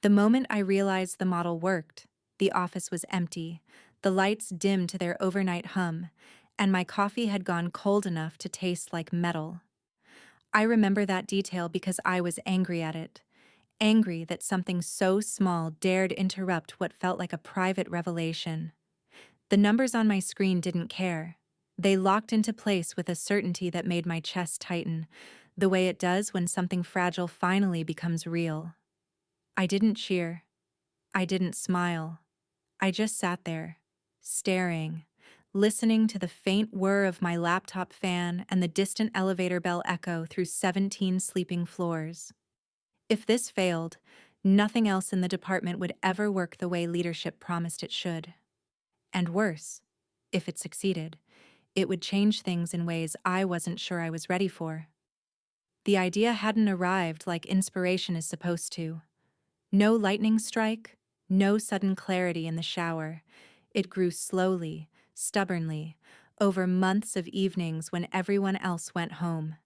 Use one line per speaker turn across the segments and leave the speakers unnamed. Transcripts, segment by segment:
The moment I realized the model worked, the office was empty, the lights dimmed to their overnight hum, and my coffee had gone cold enough to taste like metal. I remember that detail because I was angry at it. Angry that something so small dared interrupt what felt like a private revelation. The numbers on my screen didn't care. They locked into place with a certainty that made my chest tighten, the way it does when something fragile finally becomes real. I didn't cheer. I didn't smile. I just sat there, staring, listening to the faint whir of my laptop fan and the distant elevator bell echo through 17 sleeping floors. If this failed, nothing else in the department would ever work the way leadership promised it should. And worse, if it succeeded, it would change things in ways I wasn't sure I was ready for. The idea hadn't arrived like inspiration is supposed to. No lightning strike, no sudden clarity in the shower. It grew slowly, stubbornly, over months of evenings when everyone else went home.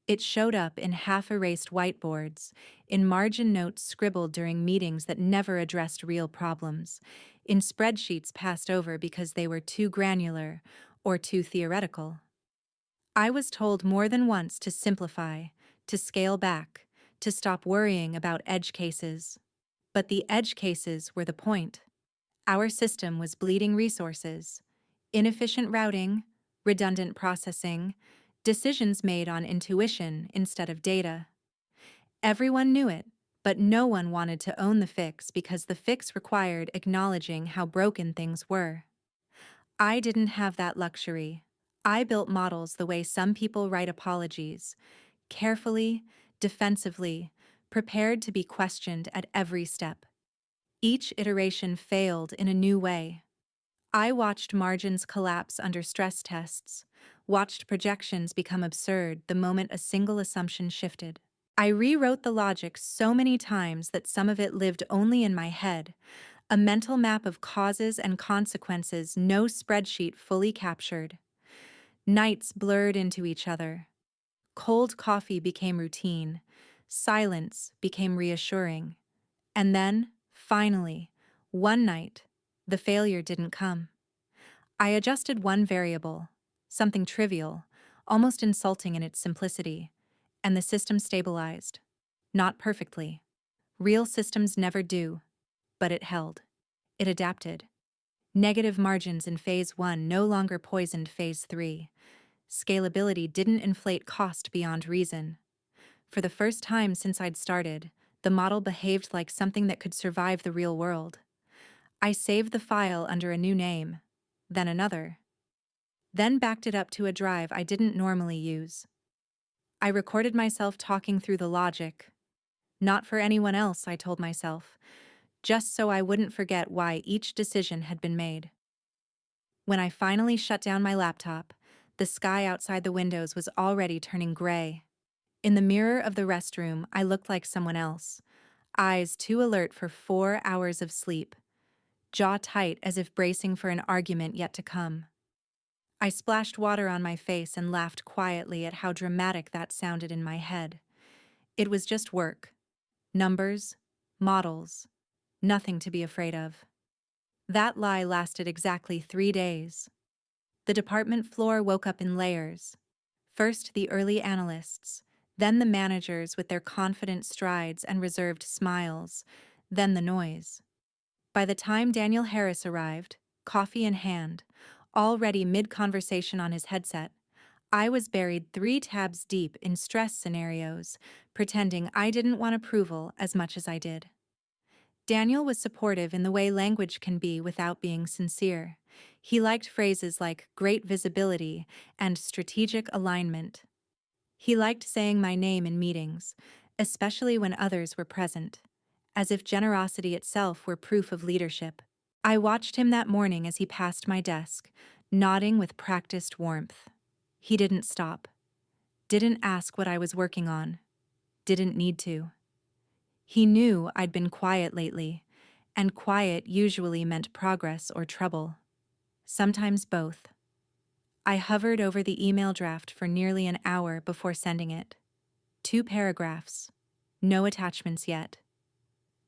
It showed up in half-erased whiteboards, in margin notes scribbled during meetings that never addressed real problems, in spreadsheets passed over because they were too granular or too theoretical. I was told more than once to simplify, to scale back, to stop worrying about edge cases. But the edge cases were the point. Our system was bleeding resources, inefficient routing, redundant processing, decisions made on intuition instead of data. Everyone knew it, but no one wanted to own the fix because the fix required acknowledging how broken things were. I didn't have that luxury. I built models the way some people write apologies, carefully, defensively, prepared to be questioned at every step. Each iteration failed in a new way. I watched margins collapse under stress tests, watched projections become absurd the moment a single assumption shifted. I rewrote the logic so many times that some of it lived only in my head, a mental map of causes and consequences no spreadsheet fully captured. Nights blurred into each other. Cold coffee became routine. Silence became reassuring. And then, finally, one night, the failure didn't come. I adjusted one variable, something trivial, almost insulting in its simplicity, and the system stabilized. Not perfectly. Real systems never do, but it held. It adapted. Negative margins in phase 1 no longer poisoned phase 3. Scalability didn't inflate cost beyond reason. For the first time since I'd started, the model behaved like something that could survive the real world. I saved the file under a new name, then another, then backed it up to a drive I didn't normally use. I recorded myself talking through the logic. Not for anyone else, I told myself, just so I wouldn't forget why each decision had been made. When I finally shut down my laptop, the sky outside the windows was already turning gray. In the mirror of the restroom, I looked like someone else, eyes too alert for 4 hours of sleep, jaw tight as if bracing for an argument yet to come. I splashed water on my face and laughed quietly at how dramatic that sounded in my head. It was just work. Numbers, models, nothing to be afraid of. That lie lasted exactly 3 days. The department floor woke up in layers. First the early analysts, then the managers with their confident strides and reserved smiles, then the noise. By the time Daniel Harris arrived, coffee in hand, already mid-conversation on his headset, I was buried 3 tabs deep in stress scenarios, pretending I didn't want approval as much as I did. Daniel was supportive in the way language can be without being sincere. He liked phrases like great visibility and strategic alignment. He liked saying my name in meetings, especially when others were present, as if generosity itself were proof of leadership. I watched him that morning as he passed my desk, nodding with practiced warmth. He didn't stop. Didn't ask what I was working on. Didn't need to. He knew I'd been quiet lately, and quiet usually meant progress or trouble. Sometimes both. I hovered over the email draft for nearly an hour before sending it. 2 paragraphs. No attachments yet.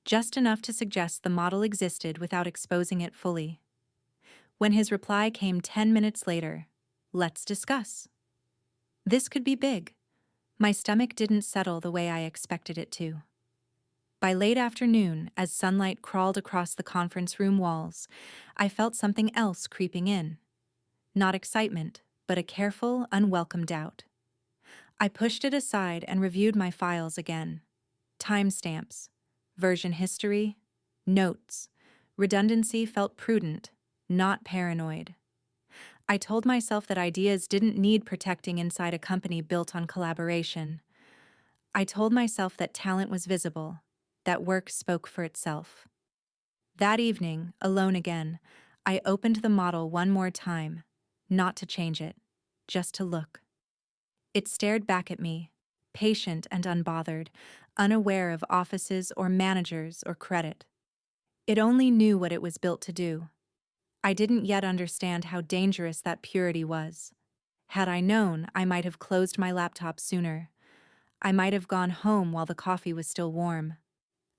just enough to suggest the model existed without exposing it fully. When his reply came 10 minutes later, "Let's discuss." This could be big. My stomach didn't settle the way I expected it to. By late afternoon, as sunlight crawled across the conference room walls, I felt something else creeping in. Not excitement, but a careful, unwelcome doubt. I pushed it aside and reviewed my files again. Timestamps, version history, notes. Redundancy felt prudent, not paranoid. I told myself that ideas didn't need protecting inside a company built on collaboration. I told myself that talent was visible, that work spoke for itself. That evening, alone again, I opened the model one more time, not to change it, just to look. It stared back at me, patient and unbothered, unaware of offices or managers or credit. It only knew what it was built to do. I didn't yet understand how dangerous that purity was. Had I known, I might have closed my laptop sooner. I might have gone home while the coffee was still warm.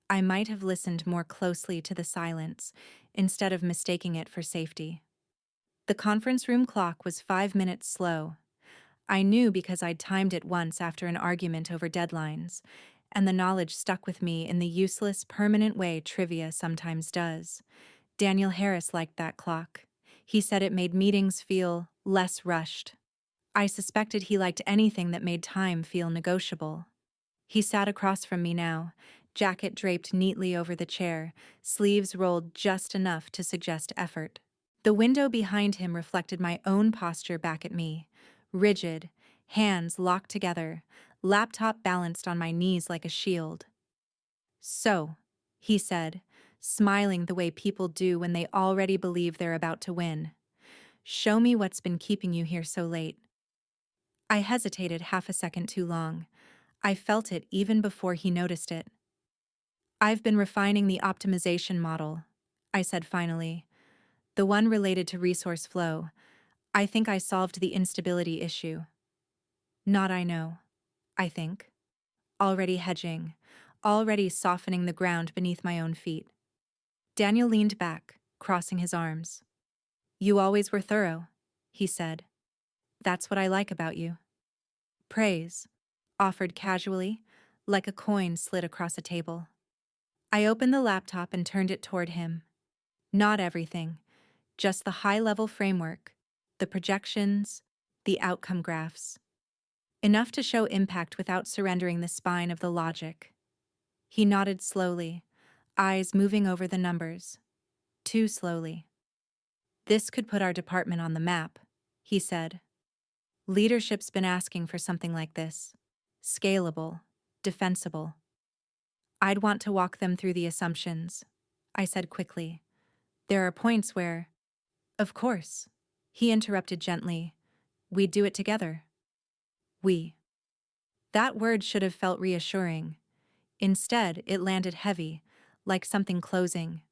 I might have listened more closely to the silence, instead of mistaking it for safety. The conference room clock was 5 minutes slow. I knew because I'd timed it once after an argument over deadlines, and the knowledge stuck with me in the useless, permanent way trivia sometimes does. Daniel Harris liked that clock. He said it made meetings feel less rushed. I suspected he liked anything that made time feel negotiable. He sat across from me now, jacket draped neatly over the chair, sleeves rolled just enough to suggest effort. The window behind him reflected my own posture back at me, rigid, hands locked together, laptop balanced on my knees like a shield. "So," he said, smiling the way people do when they already believe they're about to win. "Show me what's been keeping you here so late." I hesitated half a second too long. I felt it even before he noticed it. "I've been refining the optimization model," I said finally. "The one related to resource flow. I think I solved the instability issue." "Not I know. I think. Already hedging. Already softening the ground beneath my own feet." Daniel leaned back, crossing his arms. "You always were thorough," he said. "That's what I like about you." Praise, offered casually, like a coin slid across a table. I opened the laptop and turned it toward him. Not everything, just the high-level framework, the projections, the outcome graphs. Enough to show impact without surrendering the spine of the logic. He nodded slowly, eyes moving over the numbers. Too slowly. "This could put our department on the map," he said. "Leadership's been asking for something like this. Scalable, defensible." "I'd want to walk them through the assumptions," I said quickly. "There are points where—" "Of course," he interrupted gently. "We'd do it together." "We." That word should have felt reassuring. Instead, it landed heavy, like something closing.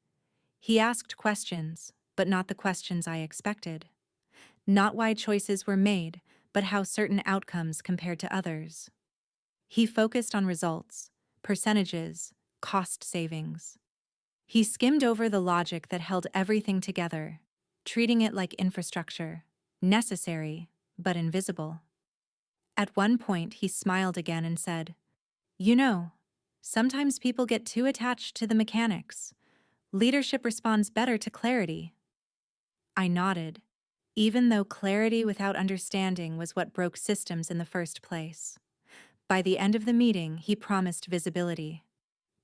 He asked questions, but not the questions I expected. Not why choices were made, but how certain outcomes compared to others. He focused on results, percentages, cost savings. He skimmed over the logic that held everything together, treating it like infrastructure, necessary, but invisible. At one point, he smiled again and said, "You know, sometimes people get too attached to the mechanics. Leadership responds better to clarity." I nodded, even though clarity without understanding was what broke systems in the first place. By the end of the meeting, he promised visibility,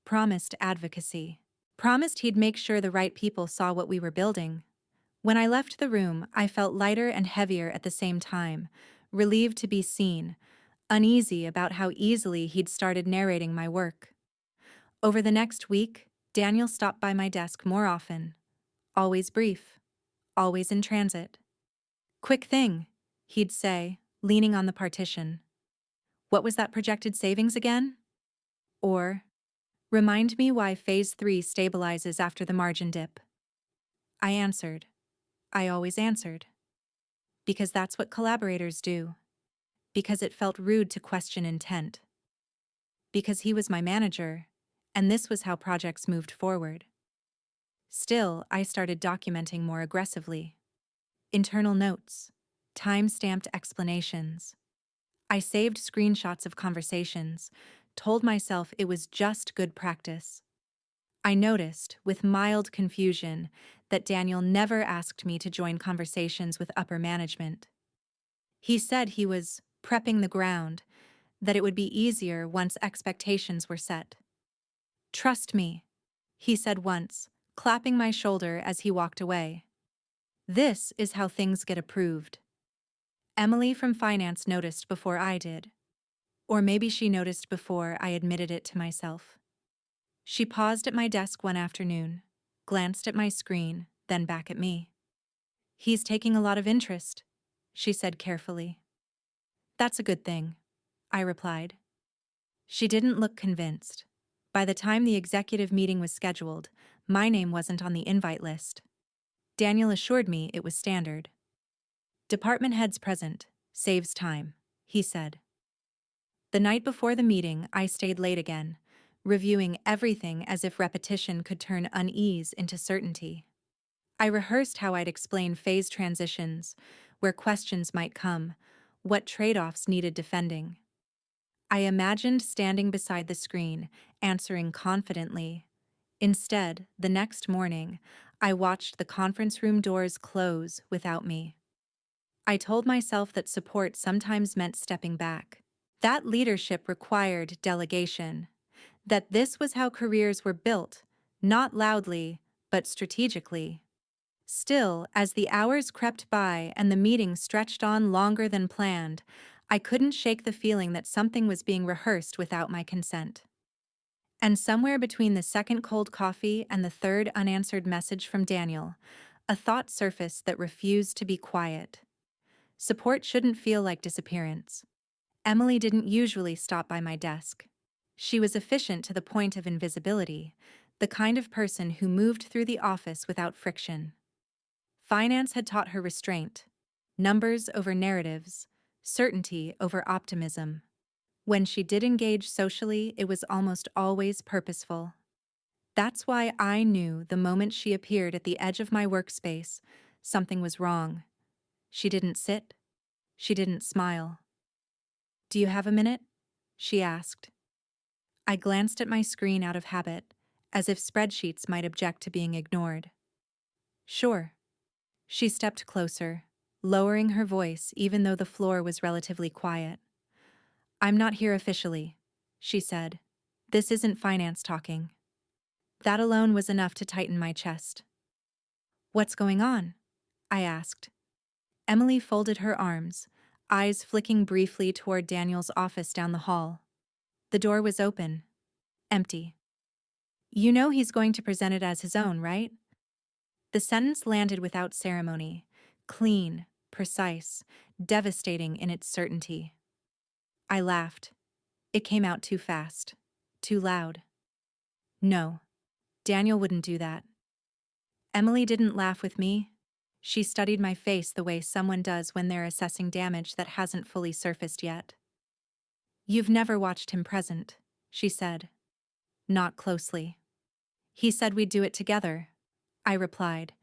promised advocacy, promised he'd make sure the right people saw what we were building. When I left the room, I felt lighter and heavier at the same time, relieved to be seen, uneasy about how easily he'd started narrating my work. Over the next week, Daniel stopped by my desk more often. Always brief, always in transit. "Quick thing," he'd say, leaning on the partition. "What was that projected savings again?" Or, "Remind me why Phase 3 stabilizes after the margin dip." I answered. I always answered. Because that's what collaborators do. Because it felt rude to question intent. Because he was my manager, and this was how projects moved forward. Still, I started documenting more aggressively. Internal notes, time-stamped explanations. I saved screenshots of conversations, told myself it was just good practice. I noticed, with mild confusion, that Daniel never asked me to join conversations with upper management. He said he was prepping the ground, that it would be easier once expectations were set. "Trust me," he said once, clapping my shoulder as he walked away. "This is how things get approved." Emily from finance noticed before I did. Or maybe she noticed before I admitted it to myself. She paused at my desk one afternoon, glanced at my screen, then back at me. "He's taking a lot of interest," she said carefully. "That's a good thing," I replied. She didn't look convinced. By the time the executive meeting was scheduled, my name wasn't on the invite list. Daniel assured me it was standard. "Department heads present. Saves time," he said. The night before the meeting, I stayed late again, reviewing everything as if repetition could turn unease into certainty. I rehearsed how I'd explain phase transitions, where questions might come, what trade-offs needed defending. I imagined standing beside the screen, answering confidently. Instead, the next morning, I watched the conference room doors close without me. I told myself that support sometimes meant stepping back, that leadership required delegation, that this was how careers were built, not loudly, but strategically. Still, as the hours crept by and the meeting stretched on longer than planned, I couldn't shake the feeling that something was being rehearsed without my consent. And somewhere between the second cold coffee and the third unanswered message from Daniel, a thought surfaced that refused to be quiet. Support shouldn't feel like disappearance. Emily didn't usually stop by my desk. She was efficient to the point of invisibility, the kind of person who moved through the office without friction. Finance had taught her restraint, numbers over narratives, certainty over optimism. When she did engage socially, it was almost always purposeful. That's why I knew the moment she appeared at the edge of my workspace, something was wrong. She didn't sit. She didn't smile. "Do you have a minute?" she asked. I glanced at my screen out of habit, as if spreadsheets might object to being ignored. "Sure." She stepped closer, lowering her voice even though the floor was relatively quiet. "I'm not here officially," she said. "This isn't finance talking." That alone was enough to tighten my chest. "What's going on?" I asked. Emily folded her arms, eyes flicking briefly toward Daniel's office down the hall. The door was open. Empty. "You know he's going to present it as his own, right?" The sentence landed without ceremony, clean, precise, devastating in its certainty. I laughed. It came out too fast, too loud. No, Daniel wouldn't do that. Emily didn't laugh with me. She studied my face the way someone does when they're assessing damage that hasn't fully surfaced yet. "You've never watched him present," she said. "Not closely." "He said we'd do it together," I replied,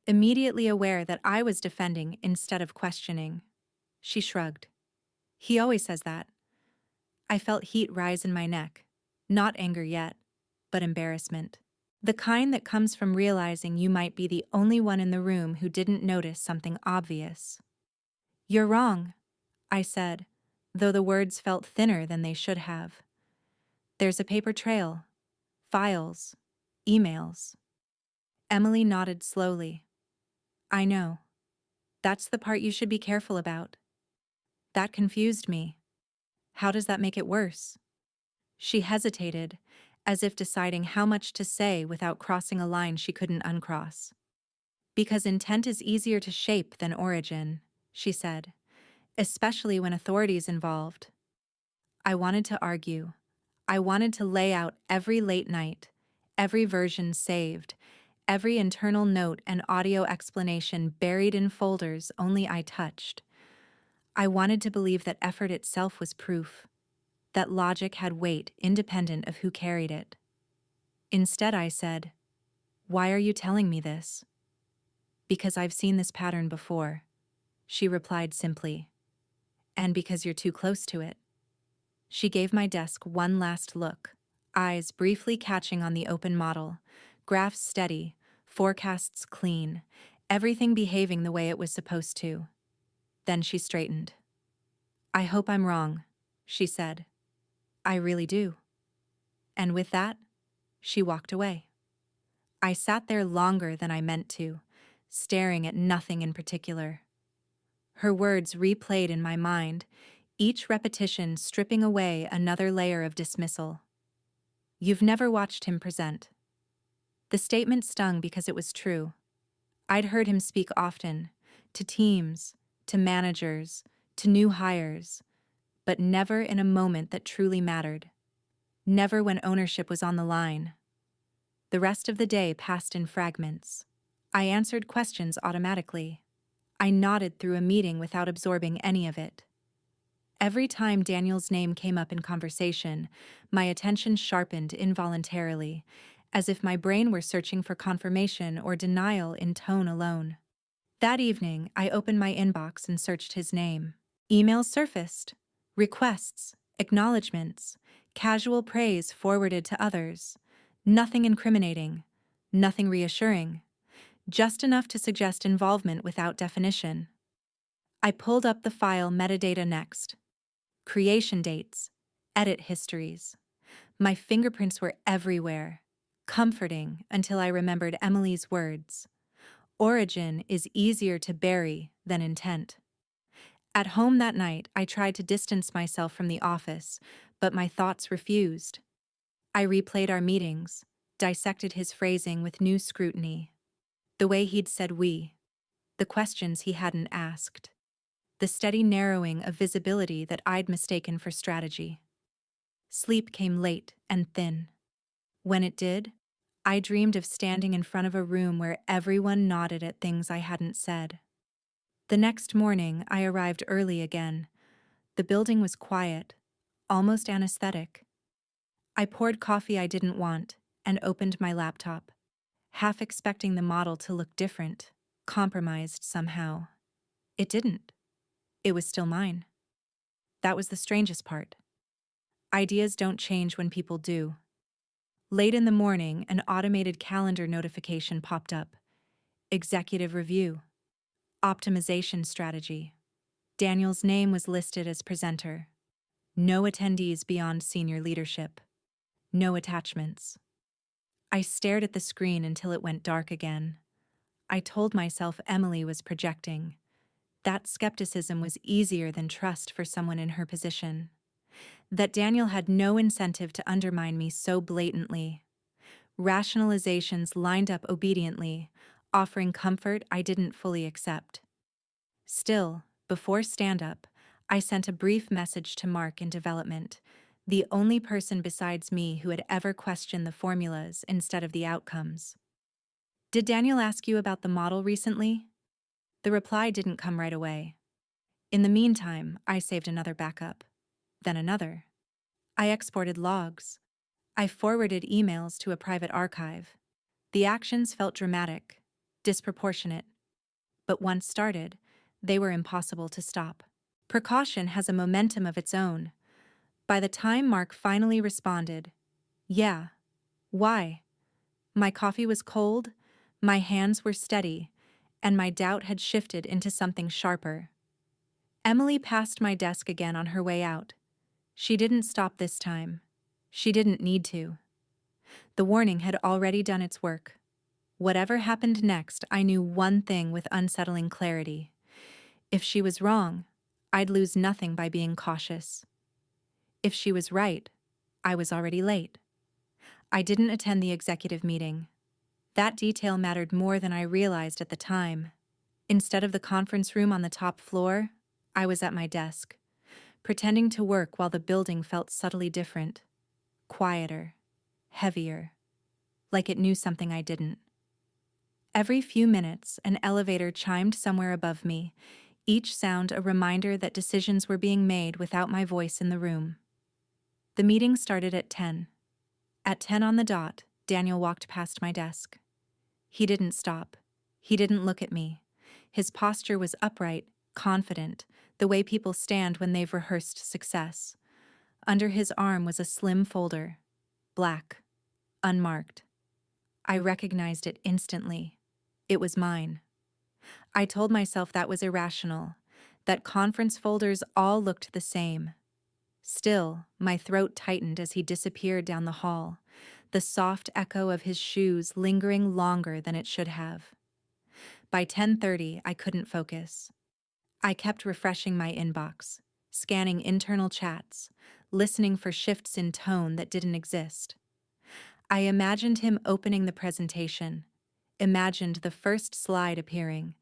immediately aware that I was defending instead of questioning. She shrugged. "He always says that." I felt heat rise in my neck. Not anger yet, but embarrassment. The kind that comes from realizing you might be the only one in the room who didn't notice something obvious. "You're wrong," I said, though the words felt thinner than they should have. "There's a paper trail. Files. Emails." Emily nodded slowly. "I know. That's the part you should be careful about." That confused me. "How does that make it worse?" She hesitated, as if deciding how much to say without crossing a line she couldn't uncross. "Because intent is easier to shape than origin," she said, "especially when authority's involved." I wanted to argue. I wanted to lay out every late night, every version saved, every internal note and audio explanation buried in folders only I touched. I wanted to believe that effort itself was proof, that logic had weight independent of who carried it. Instead, I said, "Why are you telling me this?" "Because I've seen this pattern before," she replied simply. "And because you're too close to it." She gave my desk one last look, eyes briefly catching on the open model, graphs steady, forecasts clean, everything behaving the way it was supposed to. Then she straightened. "I hope I'm wrong," she said. "I really do." And with that, she walked away. I sat there longer than I meant to, staring at nothing in particular. Her words replayed in my mind, each repetition stripping away another layer of dismissal. "You've never watched him present." The statement stung because it was true. I'd heard him speak often, to teams, to managers, to new hires, but never in a moment that truly mattered. Never when ownership was on the line. The rest of the day passed in fragments. I answered questions automatically. I nodded through a meeting without absorbing any of it. Every time Daniel's name came up in conversation, my attention sharpened involuntarily, as if my brain were searching for confirmation or denial in tone alone. That evening, I opened my inbox and searched his name. Emails surfaced. Requests, acknowledgments, casual praise forwarded to others. Nothing incriminating, nothing reassuring, just enough to suggest involvement without definition. I pulled up the file metadata next. Creation dates, edit histories. My fingerprints were everywhere, comforting until I remembered Emily's words. Origin is easier to bury than intent. At home that night, I tried to distance myself from the office, but my thoughts refused. I replayed our meetings, dissected his phrasing with new scrutiny. The way he'd said "we," the questions he hadn't asked, the steady narrowing of visibility that I'd mistaken for strategy. Sleep came late and thin. When it did, I dreamed of standing in front of a room where everyone nodded at things I hadn't said. The next morning, I arrived early again. The building was quiet, almost anesthetic. I poured coffee I didn't want and opened my laptop, half expecting the model to look different, compromised somehow. It didn't. It was still mine. That was the strangest part. Ideas don't change when people do. Late in the morning, an automated calendar notification popped up. Executive review. Optimization strategy. Daniel's name was listed as presenter. No attendees beyond senior leadership. No attachments. I stared at the screen until it went dark again. I told myself Emily was projecting. That skepticism was easier than trust for someone in her position. That Daniel had no incentive to undermine me so blatantly. Rationalizations lined up obediently, offering comfort I didn't fully accept. Still, before stand-up, I sent a brief message to Mark in development, the only person besides me who had ever questioned the formulas instead of the outcomes. "Did Daniel ask you about the model recently?" The reply didn't come right away. In the meantime, I saved another backup. Then another. I exported logs. I forwarded emails to a private archive. The actions felt dramatic, disproportionate. But once started, they were impossible to stop. Precaution has a momentum of its own. By the time Mark finally responded, "Yeah. Why?" my coffee was cold, my hands were steady, and my doubt had shifted into something sharper. Emily passed my desk again on her way out. She didn't stop this time. She didn't need to. The warning had already done its work. Whatever happened next, I knew one thing with unsettling clarity. If she was wrong, I'd lose nothing by being cautious. If she was right, I was already late. I didn't attend the executive meeting. That detail mattered more than I realized at the time. Instead of the conference room on the top floor, I was at my desk, pretending to work while the building felt subtly different. Quieter, heavier, like it knew something I didn't. Every few minutes, an elevator chimed somewhere above me, each sound a reminder that decisions were being made without my voice in the room. The meeting started at 10. At 10 on the dot, Daniel walked past my desk. He didn't stop. He didn't look at me. His posture was upright, confident, the way people stand when they've rehearsed success. Under his arm was a slim folder, black, unmarked. I recognized it instantly. It was mine. I told myself that was irrational, that conference folders all looked the same. Still, my throat tightened as he disappeared down the hall, the soft echo of his shoes lingering longer than it should have. By 10:30, I couldn't focus. I kept refreshing my inbox, scanning internal chats, listening for shifts in tone that didn't exist. I imagined him opening the presentation, imagined the first slide appearing,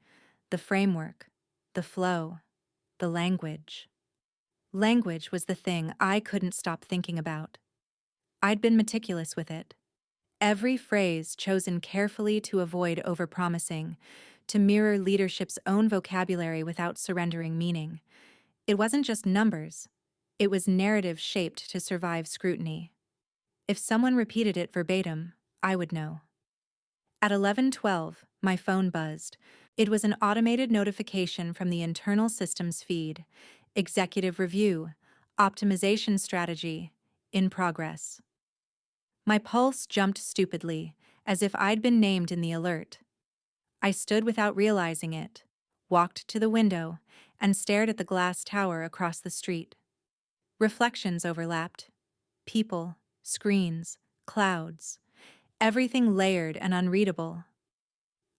the framework, the flow, the language. Language was the thing I couldn't stop thinking about. I'd been meticulous with it. Every phrase chosen carefully to avoid overpromising, to mirror leadership's own vocabulary without surrendering meaning. It wasn't just numbers. It was narrative shaped to survive scrutiny. If someone repeated it verbatim, I would know. At 11:12, my phone buzzed. It was an automated notification from the internal systems feed. Executive review, optimization strategy, in progress. My pulse jumped stupidly, as if I'd been named in the alert. I stood without realizing it, walked to the window, and stared at the glass tower across the street. Reflections overlapped. People, screens, clouds. Everything layered and unreadable.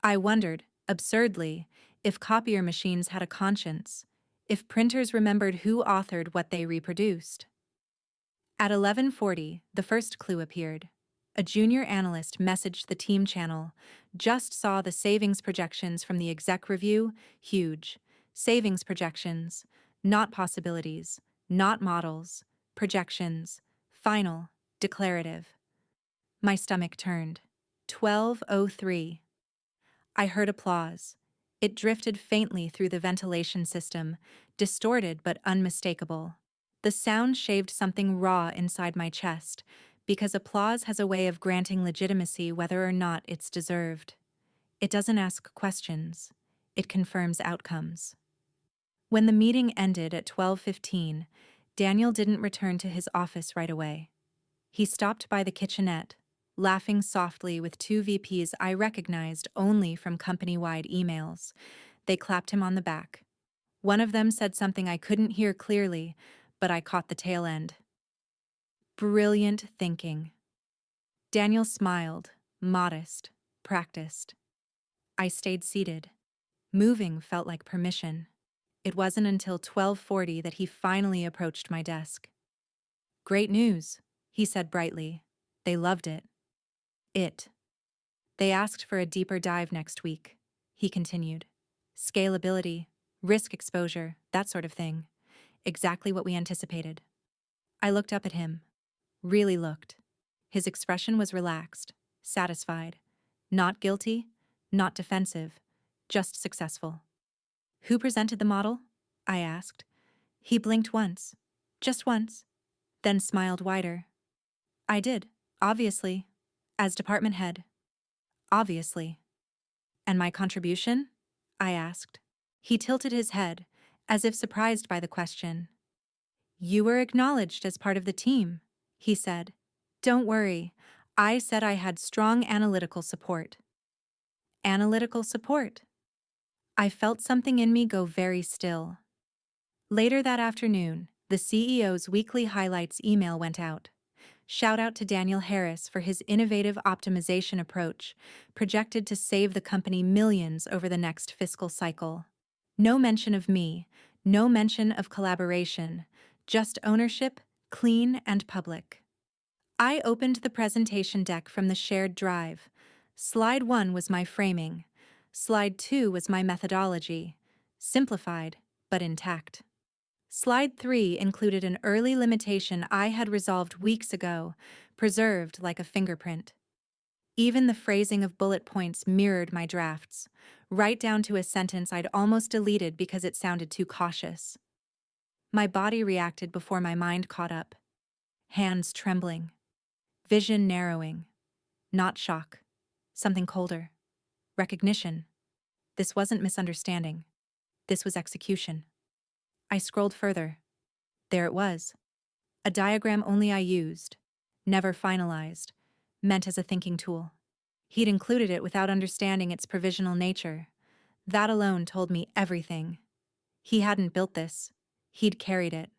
I wondered, absurdly, if copier machines had a conscience, if printers remembered who authored what they reproduced. At 11:40, the first clue appeared. A junior analyst messaged the team channel. Just saw the savings projections from the exec review, huge. Savings projections, not possibilities, not models, projections, final, declarative. My stomach turned. 12:03. I heard applause. It drifted faintly through the ventilation system, distorted but unmistakable. The sound shaved something raw inside my chest, because applause has a way of granting legitimacy whether or not it's deserved. It doesn't ask questions. It confirms outcomes. When the meeting ended at 12:15, Daniel didn't return to his office right away. He stopped by the kitchenette, laughing softly with two VPs I recognized only from company-wide emails. They clapped him on the back. One of them said something I couldn't hear clearly, but I caught the tail end. Brilliant thinking. Daniel smiled, modest, practiced. I stayed seated. Moving felt like permission. It wasn't until 12:40 that he finally approached my desk. "Great news," he said brightly. "They loved it." They asked for a deeper dive next week, he continued. Scalability, risk exposure, that sort of thing. Exactly what we anticipated. I looked up at him. Really looked. His expression was relaxed, satisfied. Not guilty, not defensive, just successful. "Who presented the model?" I asked. He blinked once, just once, then smiled wider. "I did, obviously, as department head. Obviously." "And my contribution?" I asked. He tilted his head, as if surprised by the question. "You were acknowledged as part of the team," he said. "Don't worry, I said I had strong analytical support." Analytical support? I felt something in me go very still. Later that afternoon, the CEO's weekly highlights email went out. Shout out to Daniel Harris for his innovative optimization approach, projected to save the company millions over the next fiscal cycle. No mention of me, no mention of collaboration, just ownership, clean and public. I opened the presentation deck from the shared drive. Slide 1 was my framing. Slide 2 was my methodology, simplified but intact. Slide 3 included an early limitation I had resolved weeks ago, preserved like a fingerprint. Even the phrasing of bullet points mirrored my drafts, right down to a sentence I'd almost deleted because it sounded too cautious. My body reacted before my mind caught up. Hands trembling. Vision narrowing. Not shock. Something colder. Recognition. This wasn't misunderstanding. This was execution. I scrolled further. There it was. A diagram only I used, never finalized, meant as a thinking tool. He'd included it without understanding its provisional nature. That alone told me everything. He hadn't built this. He'd carried it.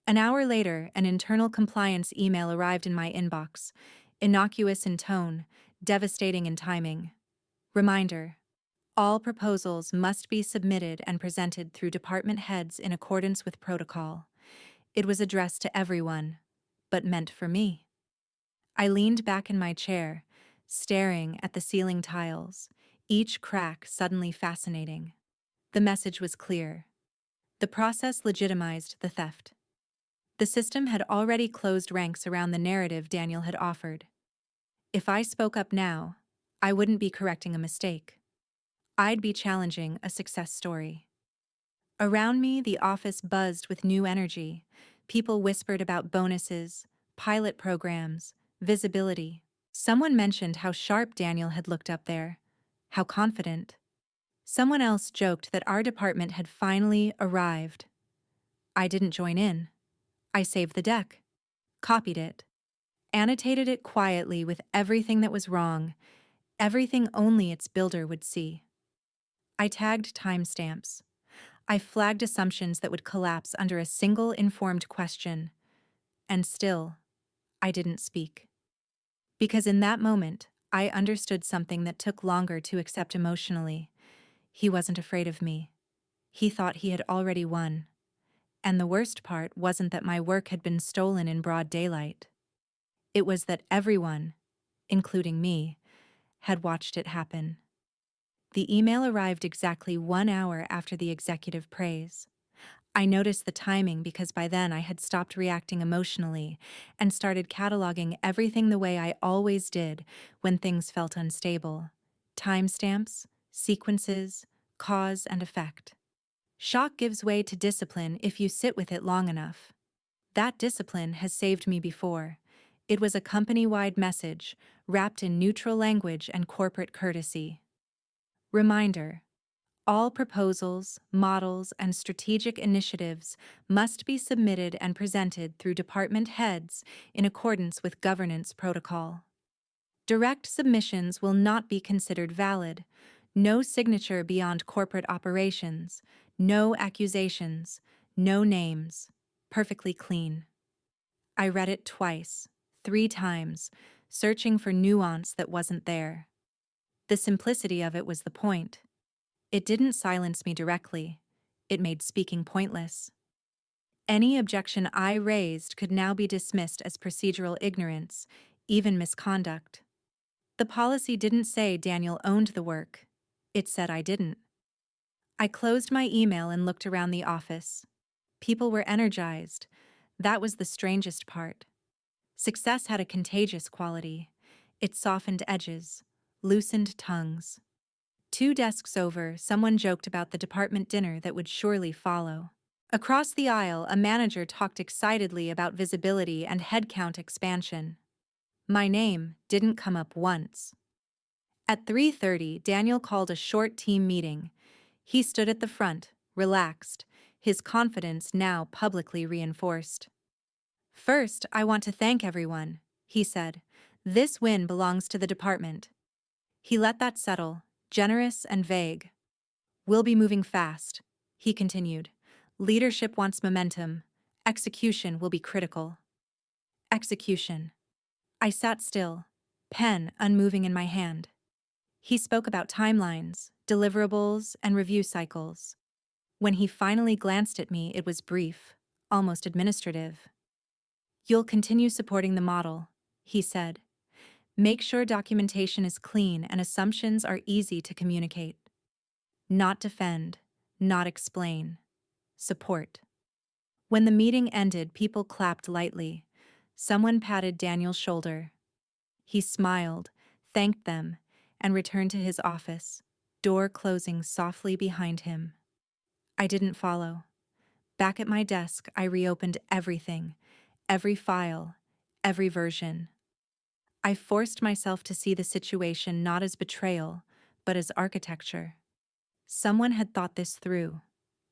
An hour later, an internal compliance email arrived in my inbox, innocuous in tone, devastating in timing. Reminder: all proposals must be submitted and presented through department heads in accordance with protocol. It was addressed to everyone, but meant for me. I leaned back in my chair, staring at the ceiling tiles, each crack suddenly fascinating. The message was clear. The process legitimized the theft. The system had already closed ranks around the narrative Daniel had offered. If I spoke up now, I wouldn't be correcting a mistake. I'd be challenging a success story. Around me, the office buzzed with new energy. People whispered about bonuses, pilot programs, visibility. Someone mentioned how sharp Daniel had looked up there, how confident. Someone else joked that our department had finally arrived. I didn't join in. I saved the deck, copied it, annotated it quietly with everything that was wrong, everything only its builder would see. I tagged timestamps. I flagged assumptions that would collapse under a single informed question. And still, I didn't speak. Because in that moment, I understood something that took longer to accept emotionally. He wasn't afraid of me. He thought he had already won. And the worst part wasn't that my work had been stolen in broad daylight. It was that everyone, including me, had watched it happen. The email arrived exactly 1 hour after the executive praise. I noticed the timing because by then I had stopped reacting emotionally and started cataloging everything the way I always did when things felt unstable. Timestamps, sequences, cause and effect. Shock gives way to discipline if you sit with it long enough. That discipline has saved me before. It was a company-wide message, wrapped in neutral language and corporate courtesy. Reminder: all proposals, models, and strategic initiatives must be submitted and presented through department heads in accordance with governance protocol. Direct submissions will not be considered valid. No signature beyond corporate operations, no accusations, no names. Perfectly clean. I read it twice, 3 times, searching for nuance that wasn't there. The simplicity of it was the point. It didn't silence me directly. It made speaking pointless. Any objection I raised could now be dismissed as procedural ignorance, even misconduct. The policy didn't say Daniel owned the work. It said I didn't. I closed my email and looked around the office. People were energized. That was the strangest part. Success had a contagious quality. It softened edges, loosened tongues. 2 desks over, someone joked about the department dinner that would surely follow. Across the aisle, a manager talked excitedly about visibility and headcount expansion. My name didn't come up once. At 3:30, Daniel called a short team meeting. He stood at the front, relaxed, his confidence now publicly reinforced. "First, I want to thank everyone," he said. "This win belongs to the department." He let that settle, generous and vague. "We'll be moving fast," he continued. "Leadership wants momentum. Execution will be critical." Execution. I sat still, pen unmoving in my hand. He spoke about timelines, deliverables, and review cycles. When he finally glanced at me, it was brief, almost administrative. "You'll continue supporting the model," he said. "Make sure documentation is clean and assumptions are easy to communicate. Not defend, not explain. Support." When the meeting ended, people clapped lightly. Someone patted Daniel's shoulder. He smiled, thanked them, and returned to his office, door closing softly behind him. I didn't follow. Back at my desk, I reopened everything, every file, every version. I forced myself to see the situation not as betrayal, but as architecture. Someone had thought this through.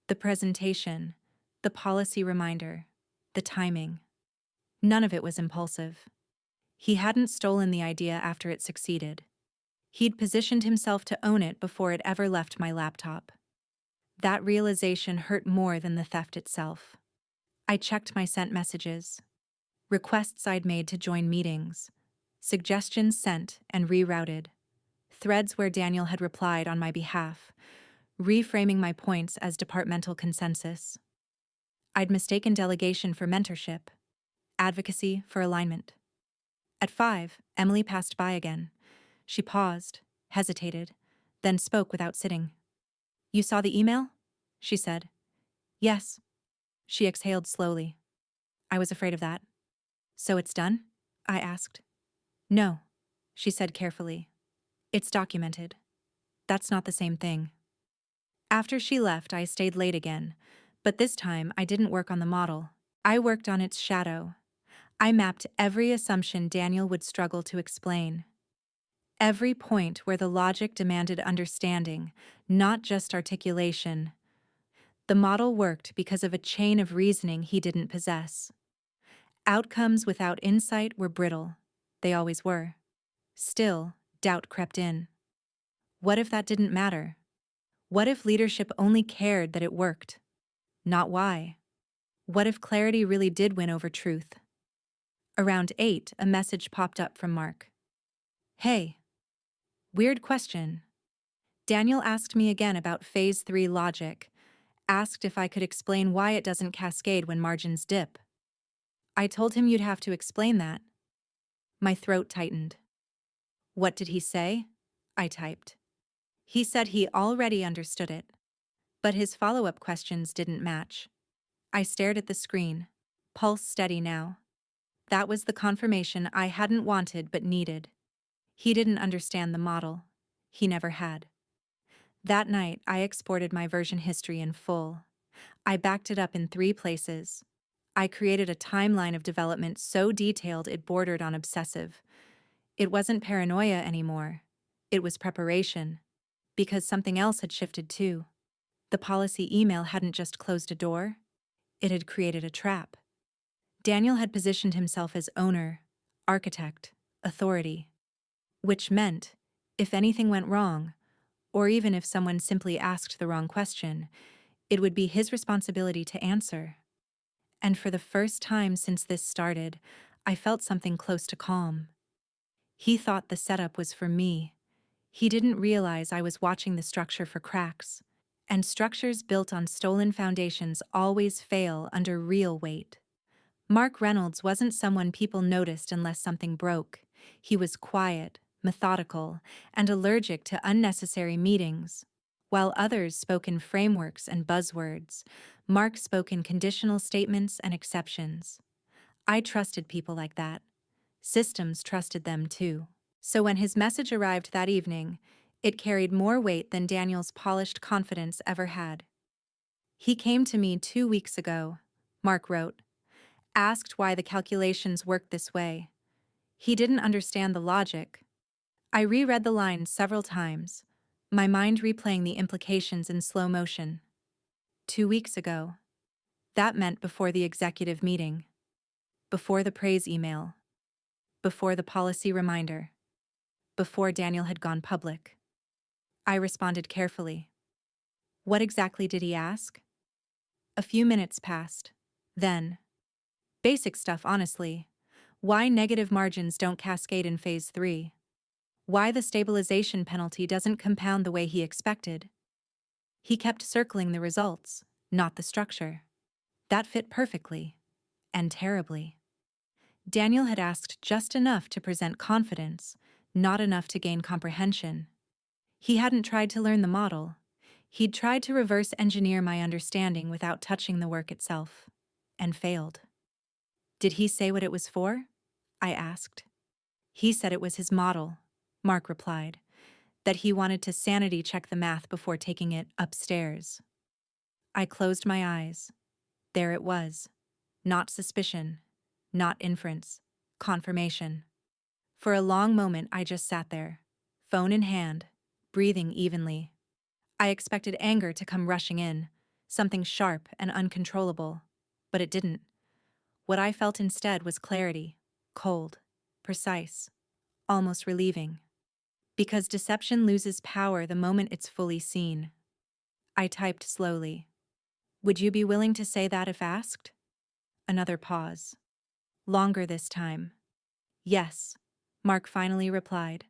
The presentation, the policy reminder, the timing. None of it was impulsive. He hadn't stolen the idea after it succeeded. He'd positioned himself to own it before it ever left my laptop. That realization hurt more than the theft itself. I checked my sent messages, requests I'd made to join meetings, suggestions sent and rerouted, threads where Daniel had replied on my behalf, reframing my points as departmental consensus. I'd mistaken delegation for mentorship, advocacy for alignment. At 5, Emily passed by again. She paused, hesitated, then spoke without sitting. "You saw the email?" she said. "Yes." She exhaled slowly. "I was afraid of that." "So it's done?" I asked. "No," she said carefully. "It's documented. That's not the same thing." After she left, I stayed late again, but this time I didn't work on the model. I worked on its shadow. I mapped every assumption Daniel would struggle to explain. Every point where the logic demanded understanding, not just articulation. The model worked because of a chain of reasoning he didn't possess. Outcomes without insight were brittle. They always were. Still, doubt crept in. What if that didn't matter? What if leadership only cared that it worked? Not why. What if clarity really did win over truth? Around 8, a message popped up from Mark. "Hey. Weird question. Daniel asked me again about Phase 3 logic, asked if I could explain why it doesn't cascade when margins dip. I told him you'd have to explain that." My throat tightened. "What did he say?" I typed. He said he already understood it, but his follow-up questions didn't match. I stared at the screen, pulse steady now. That was the confirmation I hadn't wanted but needed. He didn't understand the model. He never had. That night, I exported my version history in full. I backed it up in 3 places. I created a timeline of development so detailed it bordered on obsessive. It wasn't paranoia anymore. It was preparation. Because something else had shifted too. The policy email hadn't just closed a door. It had created a trap. Daniel had positioned himself as owner, architect, authority. Which meant, if anything went wrong, or even if someone simply asked the wrong question, it would be his responsibility to answer. And for the first time since this started, I felt something close to calm. He thought the setup was for me. He didn't realize I was watching the structure for cracks. And structures built on stolen foundations always fail under real weight. Mark Reynolds wasn't someone people noticed unless something broke. He was quiet, methodical, and allergic to unnecessary meetings. While others spoke in frameworks and buzzwords, Mark spoke in conditional statements and exceptions. I trusted people like that. Systems trusted them too. So when his message arrived that evening, it carried more weight than Daniel's polished confidence ever had. "He came to me 2 weeks ago," Mark wrote, "asked why the calculations worked this way. He didn't understand the logic." I reread the lines several times, my mind replaying the implications in slow motion. 2 weeks ago. That meant before the executive meeting, before the praise email, before the policy reminder, before Daniel had gone public. I responded carefully. "What exactly did he ask?" A few minutes passed. Then, basic stuff honestly. Why negative margins don't cascade in Phase 3. Why the stabilization penalty doesn't compound the way he expected. He kept circling the results, not the structure. That fit perfectly. And terribly. Daniel had asked just enough to present confidence, not enough to gain comprehension. He hadn't tried to learn the model. He'd tried to reverse engineer my understanding without touching the work itself. And failed. "Did he say what it was for?" I asked. "He said it was his model," Mark replied, "that he wanted to sanity check the math before taking it upstairs." I closed my eyes. There it was. Not suspicion. Not inference. Confirmation. For a long moment, I just sat there, phone in hand, breathing evenly. I expected anger to come rushing in, something sharp and uncontrollable, but it didn't. What I felt instead was clarity, cold, precise, almost relieving. Because deception loses power the moment it's fully seen. I typed slowly. Would you be willing to say that if asked? Another pause. Longer this time. Yes, Mark finally replied.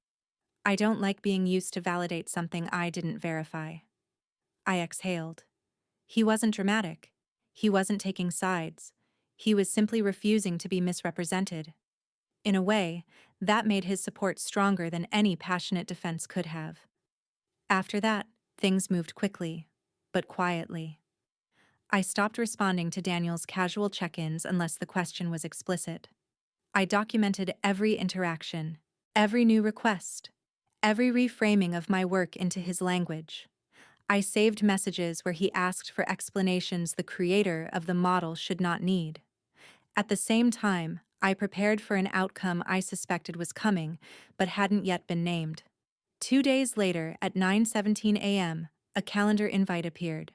I don't like being used to validate something I didn't verify. I exhaled. He wasn't dramatic. He wasn't taking sides. He was simply refusing to be misrepresented. In a way, that made his support stronger than any passionate defense could have. After that, things moved quickly, but quietly. I stopped responding to Daniel's casual check-ins unless the question was explicit. I documented every interaction, every new request, every reframing of my work into his language. I saved messages where he asked for explanations the creator of the model should not need. At the same time, I prepared for an outcome I suspected was coming, but hadn't yet been named. 2 days later, at 9:17 a.m., a calendar invite appeared.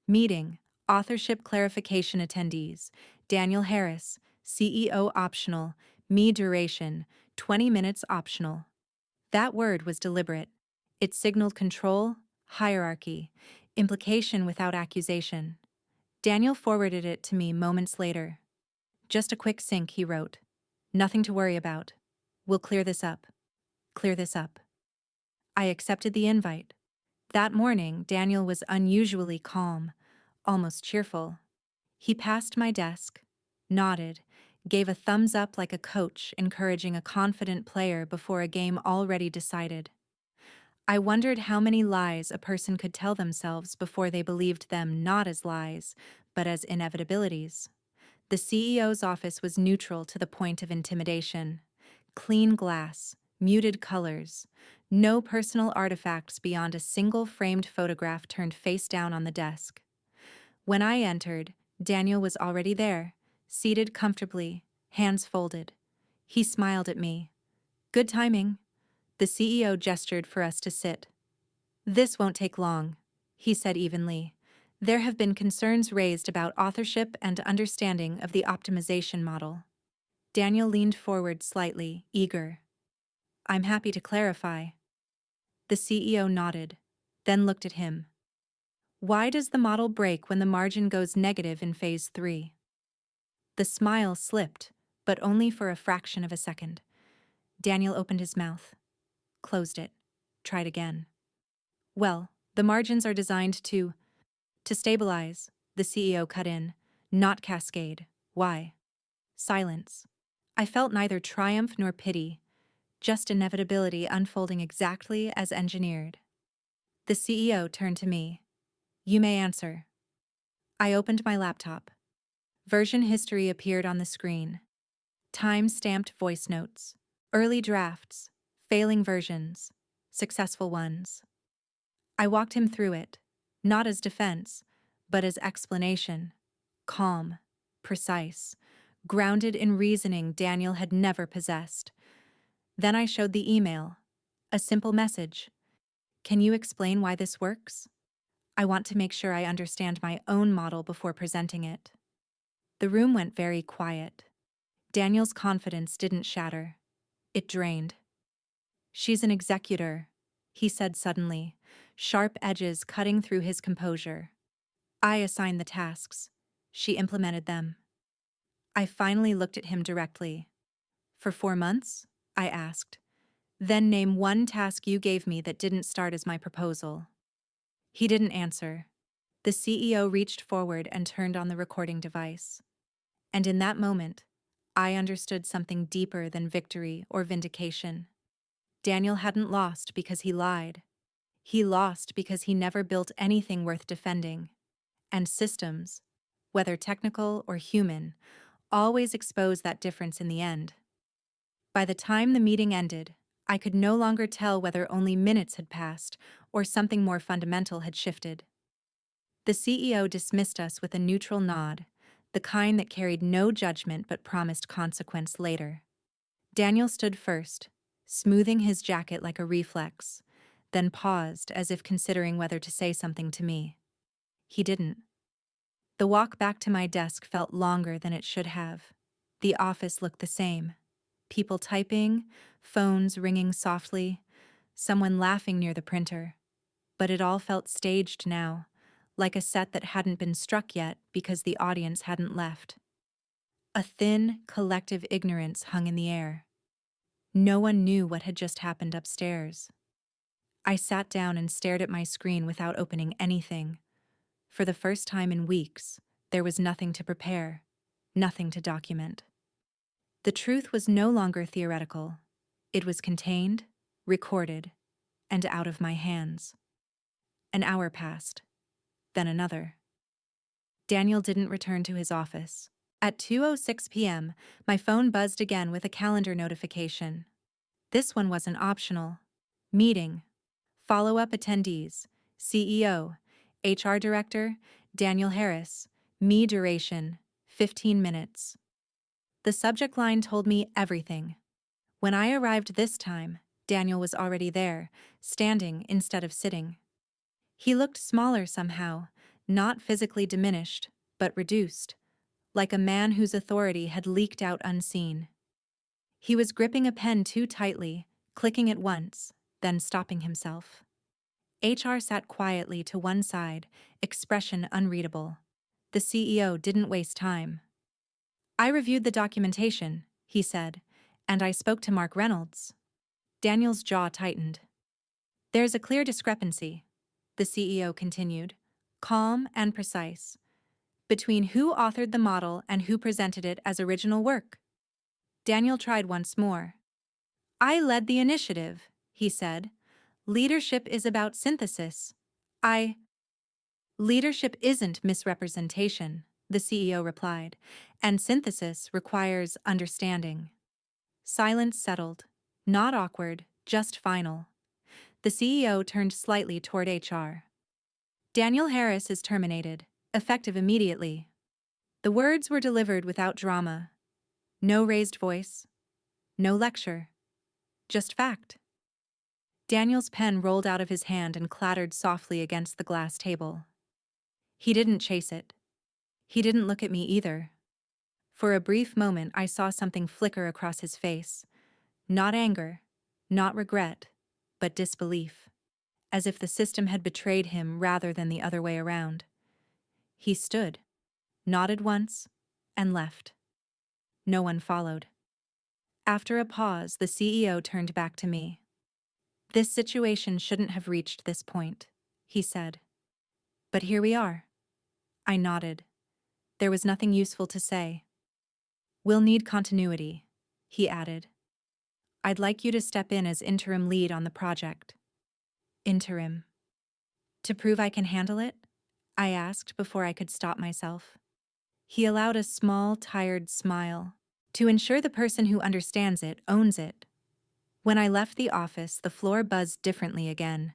Meeting, authorship clarification attendees, Daniel Harris, CEO optional, me duration, 20 minutes optional. That word was deliberate. It signaled control, hierarchy, implication without accusation. Daniel forwarded it to me moments later. Just a quick sync, he wrote. Nothing to worry about. We'll clear this up. Clear this up. I accepted the invite. That morning, Daniel was unusually calm, almost cheerful. He passed my desk, nodded, gave a thumbs up like a coach encouraging a confident player before a game already decided. I wondered how many lies a person could tell themselves before they believed them not as lies, but as inevitabilities. The CEO's office was neutral to the point of intimidation. Clean glass, muted colors, no personal artifacts beyond a single framed photograph turned face down on the desk. When I entered, Daniel was already there, seated comfortably, hands folded. He smiled at me. Good timing. The CEO gestured for us to sit. This won't take long, he said evenly. There have been concerns raised about authorship and understanding of the optimization model. Daniel leaned forward slightly, eager. I'm happy to clarify. The CEO nodded, then looked at him. Why does the model break when the margin goes negative in phase 3? The smile slipped, but only for a fraction of a second. Daniel opened his mouth, closed it, tried again. Well, the margins are designed to stabilize, the CEO cut in, not cascade. Why? Silence. I felt neither triumph nor pity, just inevitability unfolding exactly as engineered. The CEO turned to me. You may answer. I opened my laptop. Version history appeared on the screen. Time-stamped voice notes, early drafts, failing versions, successful ones. I walked him through it, not as defense, but as explanation. Calm, precise, grounded in reasoning Daniel had never possessed. Then I showed the email. A simple message. Can you explain why this works? I want to make sure I understand my own model before presenting it. The room went very quiet. Daniel's confidence didn't shatter. It drained. She's an executor, he said suddenly, sharp edges cutting through his composure. I assigned the tasks. She implemented them. I finally looked at him directly. For 4 months? I asked. Then name one task you gave me that didn't start as my proposal. He didn't answer. The CEO reached forward and turned on the recording device. And in that moment, I understood something deeper than victory or vindication. Daniel hadn't lost because he lied. He lost because he never built anything worth defending. And systems, whether technical or human, always expose that difference in the end. By the time the meeting ended, I could no longer tell whether only minutes had passed or something more fundamental had shifted. The CEO dismissed us with a neutral nod, the kind that carried no judgment but promised consequence later. Daniel stood first, smoothing his jacket like a reflex, then paused as if considering whether to say something to me. He didn't. The walk back to my desk felt longer than it should have. The office looked the same. People typing, phones ringing softly, someone laughing near the printer. But it all felt staged now, like a set that hadn't been struck yet because the audience hadn't left. A thin, collective ignorance hung in the air. No one knew what had just happened upstairs. I sat down and stared at my screen without opening anything. For the first time in weeks, there was nothing to prepare, nothing to document. The truth was no longer theoretical. It was contained, recorded, and out of my hands. An hour passed, then another. Daniel didn't return to his office. At 2:06 p.m., my phone buzzed again with a calendar notification. This one wasn't optional. Meeting. Follow-up attendees. CEO. HR Director. Daniel Harris. Me duration. 15 minutes. The subject line told me everything. When I arrived this time, Daniel was already there, standing instead of sitting. He looked smaller somehow, not physically diminished, but reduced, like a man whose authority had leaked out unseen. He was gripping a pen too tightly, clicking it once, then stopping himself. HR sat quietly to one side, expression unreadable. The CEO didn't waste time. I reviewed the documentation, he said, and I spoke to Mark Reynolds. Daniel's jaw tightened. There's a clear discrepancy, the CEO continued, calm and precise, between who authored the model and who presented it as original work. Daniel tried once more. I led the initiative, he said. Leadership is about synthesis. Leadership isn't misrepresentation, the CEO replied, and synthesis requires understanding. Silence settled. Not awkward, just final. The CEO turned slightly toward HR. Daniel Harris is terminated, effective immediately. The words were delivered without drama. No raised voice. No lecture. Just fact. Daniel's pen rolled out of his hand and clattered softly against the glass table. He didn't chase it. He didn't look at me either. For a brief moment I saw something flicker across his face. Not anger, not regret, but disbelief. As if the system had betrayed him rather than the other way around. He stood, nodded once, and left. No one followed. After a pause, the CEO turned back to me. This situation shouldn't have reached this point, he said. But here we are. I nodded. There was nothing useful to say. We'll need continuity, he added. I'd like you to step in as interim lead on the project. Interim. To prove I can handle it? I asked before I could stop myself. He allowed a small, tired smile. To ensure the person who understands it owns it. When I left the office, the floor buzzed differently again.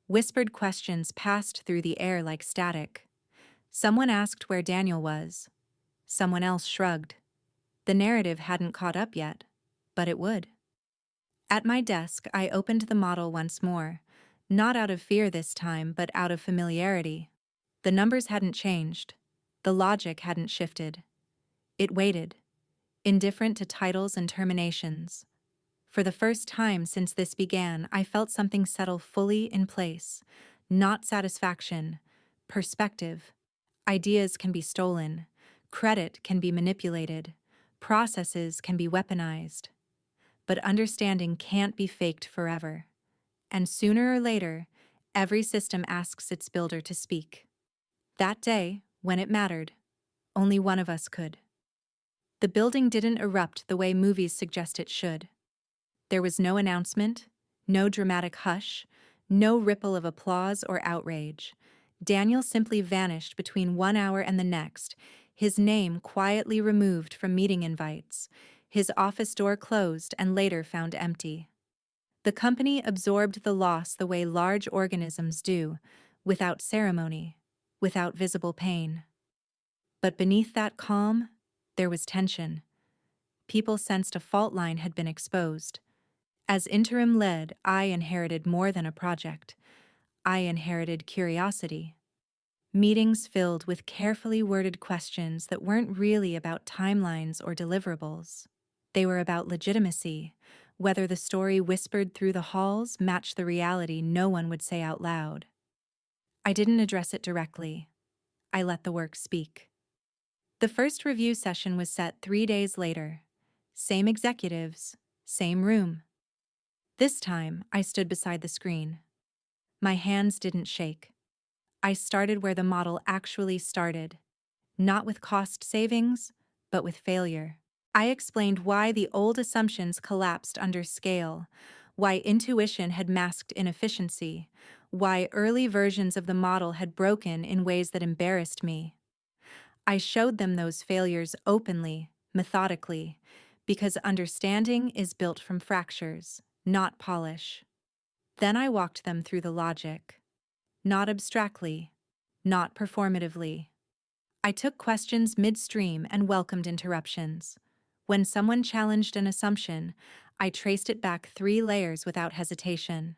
Whispered questions passed through the air like static. Someone asked where Daniel was. Someone else shrugged. The narrative hadn't caught up yet, but it would. At my desk, I opened the model once more, not out of fear this time, but out of familiarity. The numbers hadn't changed. The logic hadn't shifted. It waited, indifferent to titles and terminations. For the first time since this began, I felt something settle fully in place. Not satisfaction, perspective. Ideas can be stolen, credit can be manipulated, processes can be weaponized. But understanding can't be faked forever. And sooner or later, every system asks its builder to speak. That day, when it mattered, only one of us could. The building didn't erupt the way movies suggest it should. There was no announcement, no dramatic hush, no ripple of applause or outrage. Daniel simply vanished between 1 hour and the next, his name quietly removed from meeting invites, his office door closed and later found empty. The company absorbed the loss the way large organisms do, without ceremony, without visible pain. But beneath that calm, there was tension. People sensed a fault line had been exposed. As interim lead, I inherited more than a project. I inherited curiosity. Meetings filled with carefully worded questions that weren't really about timelines or deliverables. They were about legitimacy, whether the story whispered through the halls matched the reality no one would say out loud. I didn't address it directly. I let the work speak. The first review session was set 3 days later. Same executives, same room. This time, I stood beside the screen. My hands didn't shake. I started where the model actually started, not with cost savings, but with failure. I explained why the old assumptions collapsed under scale, why intuition had masked inefficiency, why early versions of the model had broken in ways that embarrassed me. I showed them those failures openly, methodically, because understanding is built from fractures, not polish. Then I walked them through the logic, not abstractly, not performatively. I took questions midstream and welcomed interruptions. When someone challenged an assumption, I traced it back 3 layers without hesitation.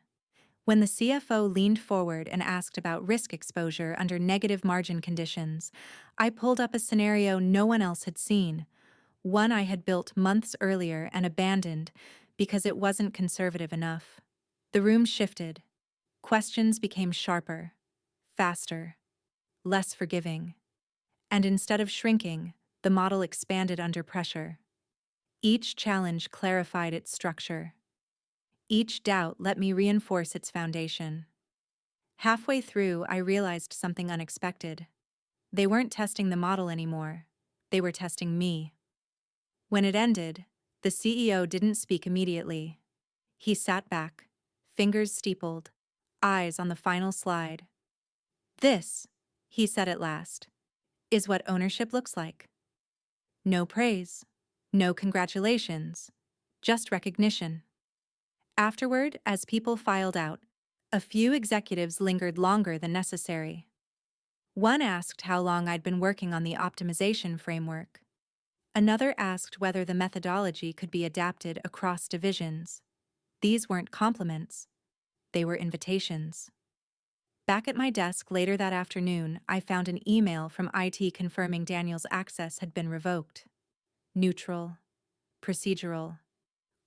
When the CFO leaned forward and asked about risk exposure under negative margin conditions, I pulled up a scenario no one else had seen, one I had built months earlier and abandoned because it wasn't conservative enough. The room shifted. Questions became sharper, faster, less forgiving. And instead of shrinking, the model expanded under pressure. Each challenge clarified its structure. Each doubt let me reinforce its foundation. Halfway through, I realized something unexpected. They weren't testing the model anymore. They were testing me. When it ended, the CEO didn't speak immediately. He sat back, fingers steepled, eyes on the final slide. "This," he said at last, "is what ownership looks like. No praise, no congratulations, just recognition." Afterward, as people filed out, a few executives lingered longer than necessary. One asked how long I'd been working on the optimization framework. Another asked whether the methodology could be adapted across divisions. These weren't compliments, they were invitations. Back at my desk later that afternoon, I found an email from IT confirming Daniel's access had been revoked. Neutral, procedural,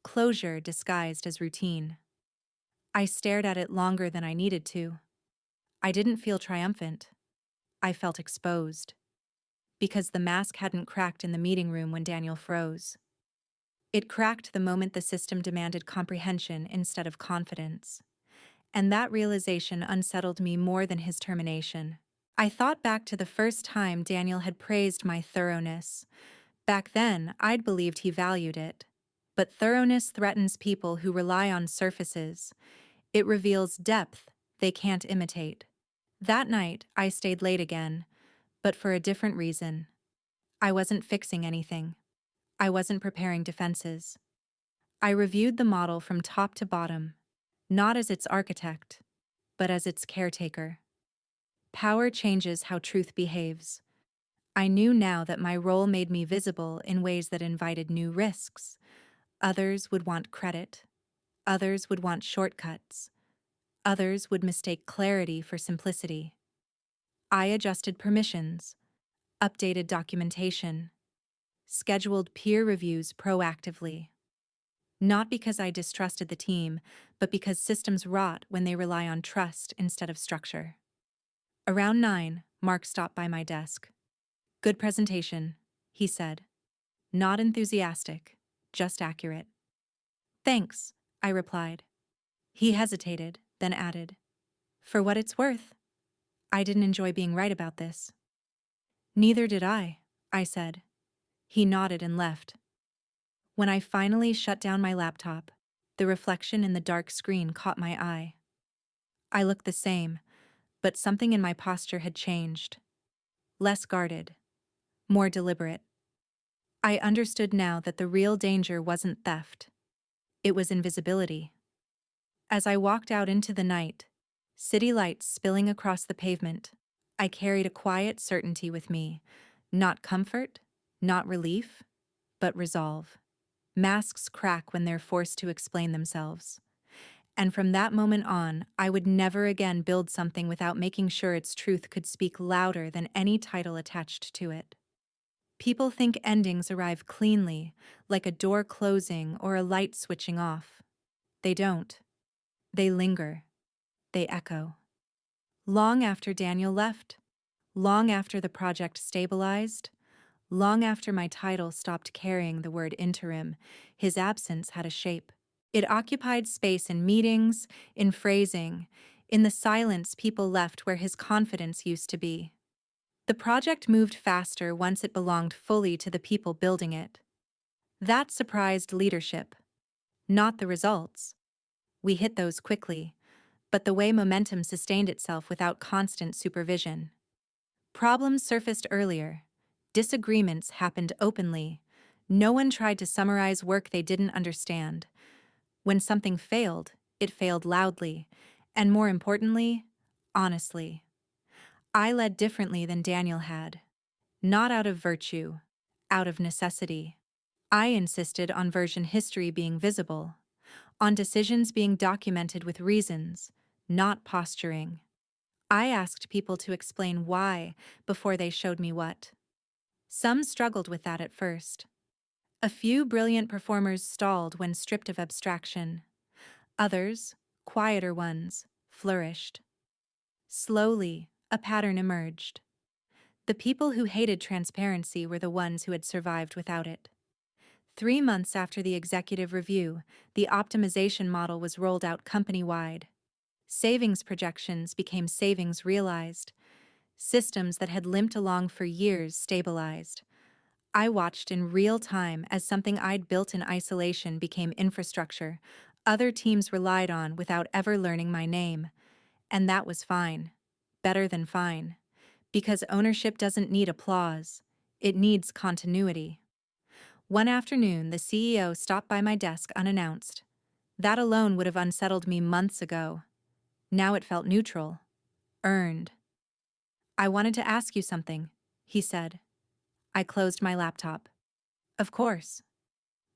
closure disguised as routine. I stared at it longer than I needed to. I didn't feel triumphant. I felt exposed. Because the mask hadn't cracked in the meeting room when Daniel froze. It cracked the moment the system demanded comprehension instead of confidence. And that realization unsettled me more than his termination. I thought back to the first time Daniel had praised my thoroughness. Back then, I'd believed he valued it. But thoroughness threatens people who rely on surfaces. It reveals depth they can't imitate. That night, I stayed late again, but for a different reason. I wasn't fixing anything. I wasn't preparing defenses. I reviewed the model from top to bottom, not as its architect, but as its caretaker. Power changes how truth behaves. I knew now that my role made me visible in ways that invited new risks. Others would want credit. Others would want shortcuts. Others would mistake clarity for simplicity. I adjusted permissions, updated documentation, scheduled peer reviews proactively. Not because I distrusted the team, but because systems rot when they rely on trust instead of structure. Around 9, Mark stopped by my desk. "Good presentation," he said. Not enthusiastic, just accurate. "Thanks," I replied. He hesitated, then added, "For what it's worth. I didn't enjoy being right about this." "Neither did I said. He nodded and left. When I finally shut down my laptop, the reflection in the dark screen caught my eye. I looked the same, but something in my posture had changed. Less guarded, more deliberate. I understood now that the real danger wasn't theft. It was invisibility. As I walked out into the night, city lights spilling across the pavement, I carried a quiet certainty with me. Not comfort, not relief, but resolve. Masks crack when they're forced to explain themselves. And from that moment on, I would never again build something without making sure its truth could speak louder than any title attached to it. People think endings arrive cleanly, like a door closing or a light switching off. They don't. They linger. They echo. Long after Daniel left, long after the project stabilized, long after my title stopped carrying the word interim, his absence had a shape. It occupied space in meetings, in phrasing, in the silence people left where his confidence used to be. The project moved faster once it belonged fully to the people building it. That surprised leadership. Not the results. We hit those quickly, but the way momentum sustained itself without constant supervision. Problems surfaced earlier. Disagreements happened openly. No one tried to summarize work they didn't understand. When something failed, it failed loudly, and more importantly, honestly. I led differently than Daniel had. Not out of virtue, out of necessity. I insisted on version history being visible, on decisions being documented with reasons, not posturing. I asked people to explain why before they showed me what. Some struggled with that at first. A few brilliant performers stalled when stripped of abstraction. Others, quieter ones, flourished. Slowly, a pattern emerged. The people who hated transparency were the ones who had survived without it. 3 months after the executive review, the optimization model was rolled out company-wide. Savings projections became savings realized. Systems that had limped along for years stabilized. I watched in real time as something I'd built in isolation became infrastructure other teams relied on without ever learning my name. And that was fine. Better than fine. Because ownership doesn't need applause. It needs continuity. One afternoon, the CEO stopped by my desk unannounced. That alone would have unsettled me months ago. Now it felt neutral. Earned. "I wanted to ask you something," he said. I closed my laptop. "Of course."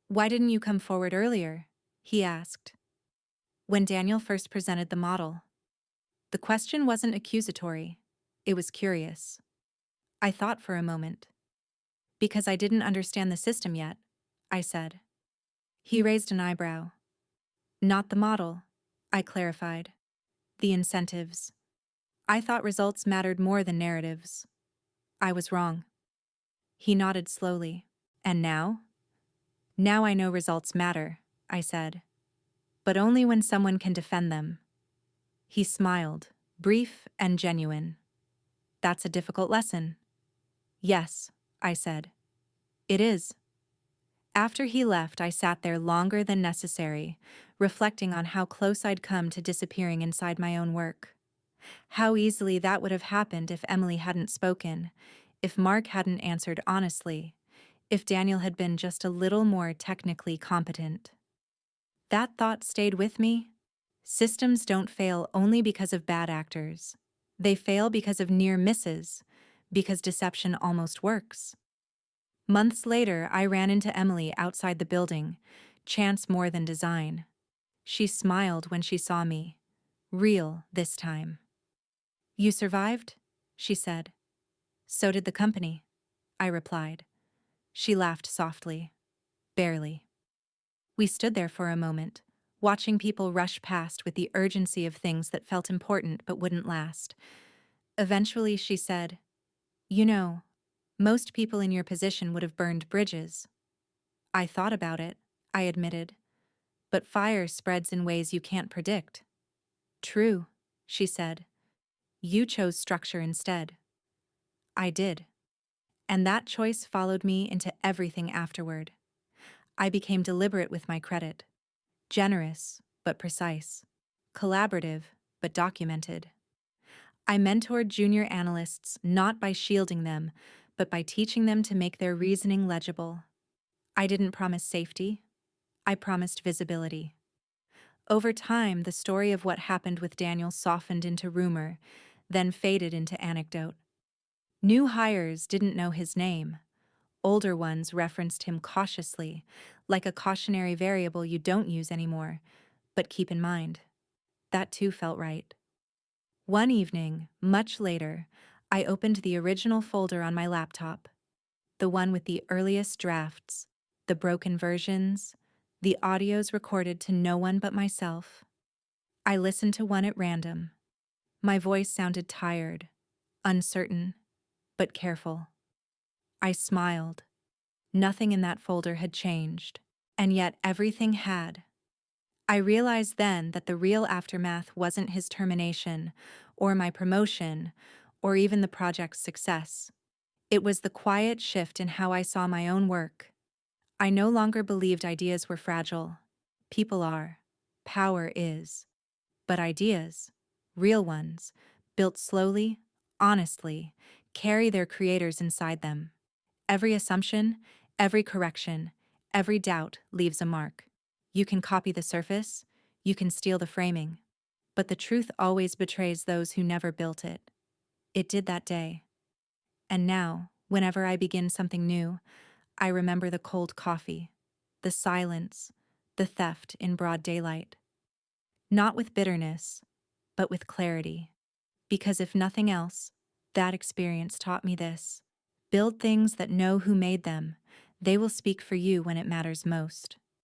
"Why didn't you come forward earlier?" he asked. When Daniel first presented the model. The question wasn't accusatory. It was curious. I thought for a moment. "Because I didn't understand the system yet," I said. He raised an eyebrow. "Not the model," I clarified. "The incentives. I thought results mattered more than narratives. I was wrong." He nodded slowly. "And now?" "Now I know results matter," I said. "But only when someone can defend them." He smiled, brief and genuine. "That's a difficult lesson." "Yes," I said. "It is." After he left, I sat there longer than necessary, reflecting on how close I'd come to disappearing inside my own work. How easily that would have happened if Emily hadn't spoken, if Mark hadn't answered honestly, if Daniel had been just a little more technically competent. That thought stayed with me. Systems don't fail only because of bad actors. They fail because of near misses, because deception almost works. Months later, I ran into Emily outside the building, chance more than design. She smiled when she saw me. Real this time. "You survived?" she said. "So did the company," I replied. She laughed softly. "Barely." We stood there for a moment, watching people rush past with the urgency of things that felt important but wouldn't last. Eventually she said, "You know, most people in your position would have burned bridges." "I thought about it," I admitted. "But fire spreads in ways you can't predict." "True," she said. "You chose structure instead." I did. And that choice followed me into everything afterward. I became deliberate with my credit. Generous, but precise. Collaborative, but documented. I mentored junior analysts not by shielding them, but by teaching them to make their reasoning legible. I didn't promise safety. I promised visibility. Over time, the story of what happened with Daniel softened into rumor, then faded into anecdote. New hires didn't know his name. older ones referenced him cautiously, like a cautionary variable you don't use anymore, but keep in mind. That too felt right. One evening, much later, I opened the original folder on my laptop, the one with the earliest drafts, the broken versions, the audios recorded to no one but myself. I listened to one at random. My voice sounded tired, uncertain, but careful. I smiled. Nothing in that folder had changed, and yet everything had. I realized then that the real aftermath wasn't his termination, or my promotion, or even the project's success. It was the quiet shift in how I saw my own work. I no longer believed ideas were fragile. People are. Power is. But ideas, real ones, built slowly, honestly, carry their creators inside them. Every assumption, every correction, every doubt leaves a mark. You can copy the surface, you can steal the framing, but the truth always betrays those who never built it. It did that day. And now, whenever I begin something new, I remember the cold coffee, the silence, the theft in broad daylight. Not with bitterness, but with clarity. Because if nothing else, that experience taught me this. Build things that know who made them. They will speak for you when it matters most.